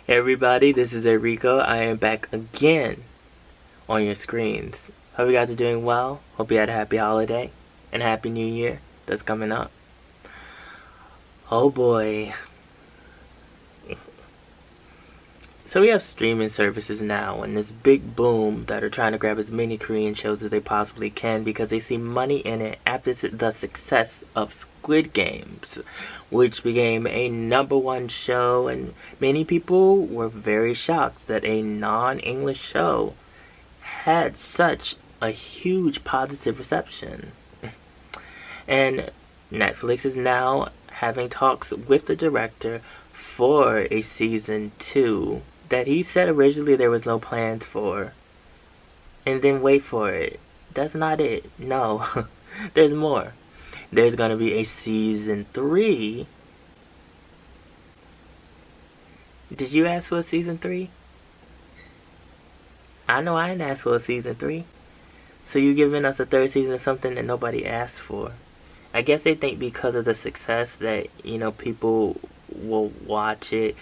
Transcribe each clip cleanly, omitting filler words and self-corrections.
Hey everybody, this is Erico. I am back again on your screens. Hope you guys are doing well. Hope you had a happy holiday and happy new year that's coming up. Oh boy. So we have streaming services now and this big boom that are trying to grab as many Korean shows as they possibly can because they see money in it after the success of Squid Games, which became a #1 show, and many people were very shocked that a non-English show had such a huge positive reception. And Netflix is now having talks with the director for a season 2 that he said originally there was no plans for. And then wait for it. That's not it. No. There's more. There's gonna be a season 3. Did you ask for a season 3? I know I didn't ask for a season 3. So you giving us a third season of something that nobody asked for. I guess they think because of the success that, people will watch it.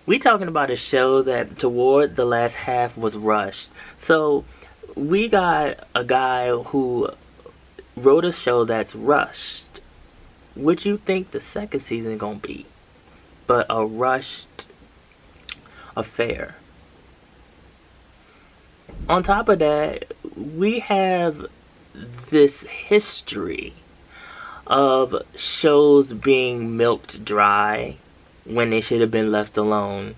We talking about a show that toward the last half was rushed. So we got a guy who wrote a show that's rushed. What you think the second season gonna be? But a rushed affair. On top of that, we have this history of shows being milked dry when they should have been left alone.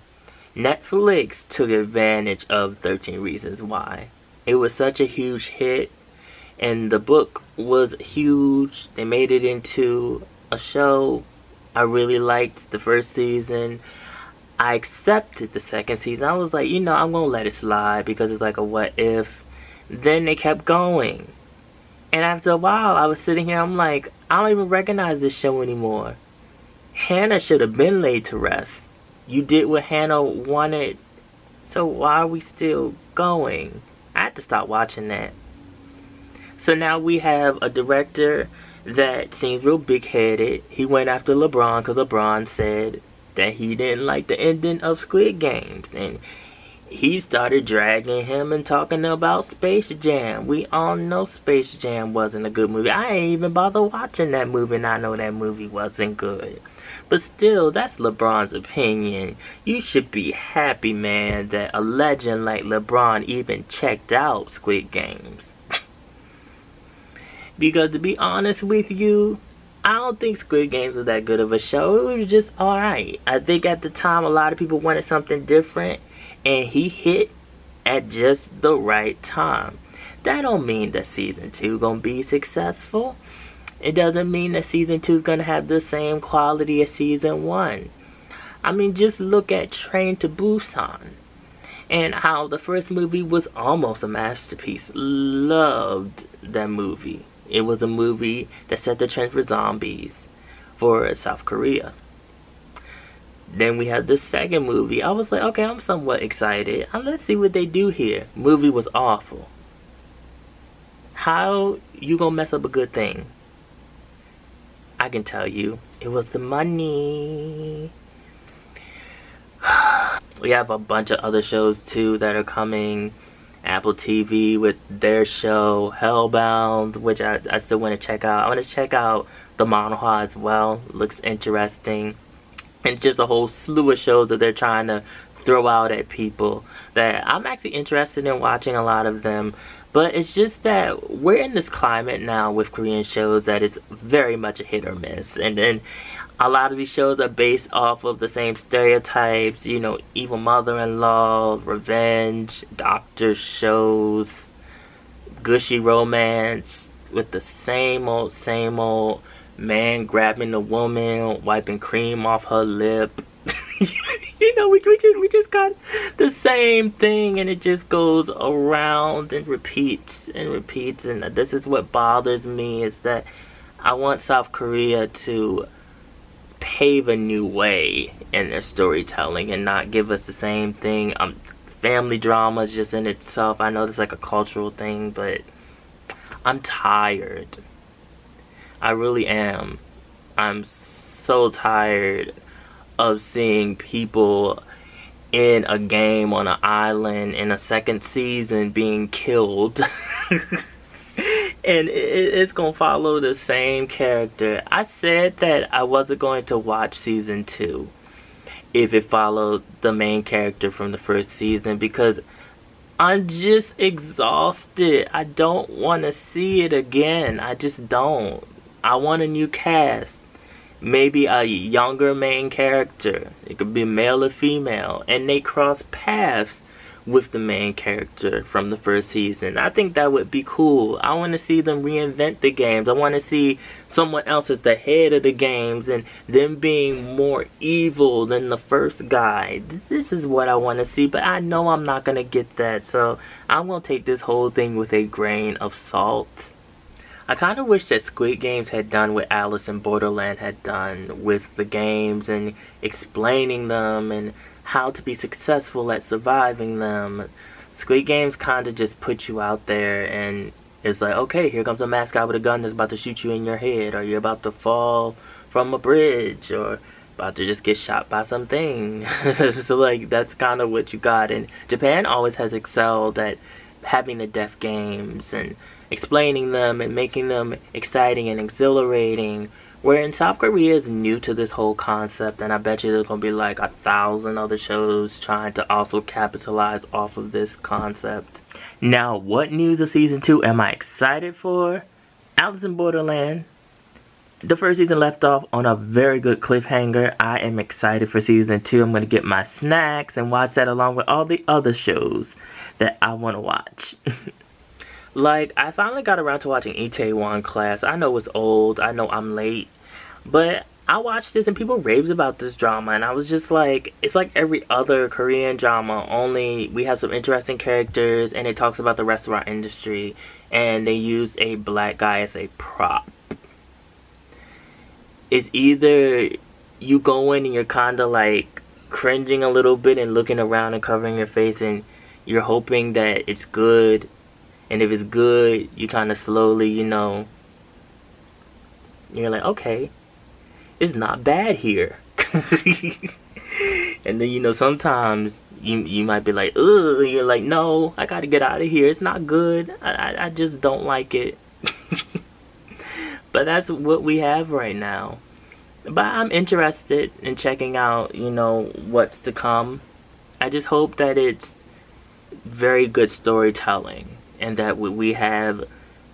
Netflix took advantage of 13 Reasons Why. It was such a huge hit, and the book was huge. They made it into a show. I really liked the first season. I accepted the second season. I was like, I'm gonna let it slide because it's like a what if. Then they kept going. And after a while, I was sitting here, I'm like, I don't even recognize this show anymore. Hannah should have been laid to rest. You did what Hannah wanted, so why are we still going? I had to stop watching that. So now we have a director that seems real big-headed. He went after LeBron because LeBron said that he didn't like the ending of Squid Games. And he started dragging him and talking about Space Jam. We all know Space Jam wasn't a good movie. I ain't even bother watching that movie and I know that movie wasn't good. But still, that's LeBron's opinion. You should be happy, man, that a legend like LeBron even checked out Squid Games. Because to be honest with you, I don't think Squid Games was that good of a show. It was just alright. I think at the time a lot of people wanted something different, and he hit at just the right time. That don't mean that season 2 gonna be successful. It doesn't mean that season 2 is gonna have the same quality as season 1. I mean, just look at Train to Busan and how the first movie was almost a masterpiece. Loved that movie. It was a movie that set the trend for zombies for South Korea. Then we had the second movie. I was like, okay, I'm somewhat excited. Let's see what they do here. Movie was awful. How you gonna mess up a good thing? I can tell you, it was the money. We have a bunch of other shows too that are coming. Apple TV with their show Hellbound, which I still want to check out. I want to check out the manhwa as well. Looks interesting. And just a whole slew of shows that they're trying to throw out at people that I'm actually interested in watching a lot of them. But it's just that we're in this climate now with Korean shows that is very much a hit or miss. And then a lot of these shows are based off of the same stereotypes, evil mother-in-law, revenge, doctor shows, gushy romance with the same old man grabbing the woman, wiping cream off her lip. We just got the same thing, and it just goes around and repeats and repeats. And this is what bothers me, is that I want South Korea to pave a new way in their storytelling and not give us the same thing. Family drama just in itself, I know it's like a cultural thing, but I'm tired. I really am. I'm so tired of seeing people in a game on an island in a second season being killed. And it's gonna follow the same character. I said that I wasn't going to watch season 2 if it followed the main character from the first season, because I'm just exhausted. I don't want to see it again. I just don't. I want a new cast. Maybe a younger main character. It could be male or female. And they cross paths with the main character from the first season. I think that would be cool. I want to see them reinvent the games. I want to see someone else as the head of the games and them being more evil than the first guy. This is what I want to see, but I know I'm not going to get that. So I'm going to take this whole thing with a grain of salt. I kind of wish that Squid Games had done what Alice in Borderland had done with the games and explaining them and how to be successful at surviving them. Squid Games kind of just put you out there and it's like, okay, here comes a mascot with a gun that's about to shoot you in your head, or you're about to fall from a bridge, or about to just get shot by something. So like, that's kind of what you got. And Japan always has excelled at having the death games and explaining them and making them exciting and exhilarating, where in South Korea is new to this whole concept, and I bet you there's gonna be like 1,000 other shows trying to also capitalize off of this concept. Now, what news of season 2 am I excited for? Alice in Borderland. The first season left off on a very good cliffhanger. I am excited for season 2. I'm gonna get my snacks and watch that along with all the other shows that I want to watch. Like, I finally got around to watching Itaewon Class. I know it's old. I know I'm late. But I watched this and people raves about this drama. And I was just like, it's like every other Korean drama. Only we have some interesting characters. And it talks about the restaurant industry. And they use a black guy as a prop. It's either you go in and you're kind of like cringing a little bit and looking around and covering your face. And you're hoping that it's good. And if it's good, you kind of slowly, you know, you're like, okay, it's not bad here. And then, you know, sometimes you might be like, ugh, you're like, no, I gotta get out of here. It's not good. I just don't like it. But that's what we have right now. But I'm interested in checking out, you know, what's to come. I just hope that it's very good storytelling. And that we have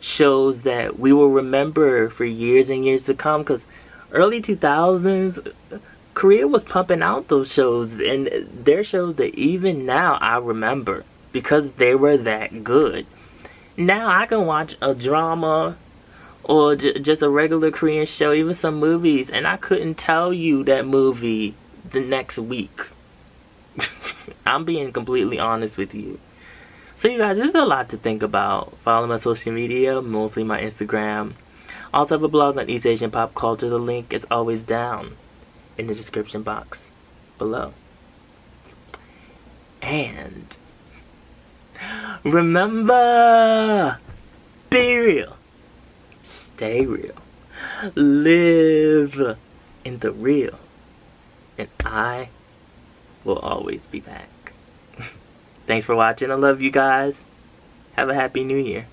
shows that we will remember for years and years to come. Because early 2000s, Korea was pumping out those shows. And they're shows that even now I remember. Because they were that good. Now I can watch a drama or just a regular Korean show. Even some movies. And I couldn't tell you that movie the next week. I'm being completely honest with you. So you guys, there's a lot to think about. Follow my social media, mostly my Instagram. Also have a blog on East Asian pop culture. The link is always down in the description box below. And remember, be real, stay real, live in the real, and I will always be back. Thanks for watching. I love you guys. Have a happy new year.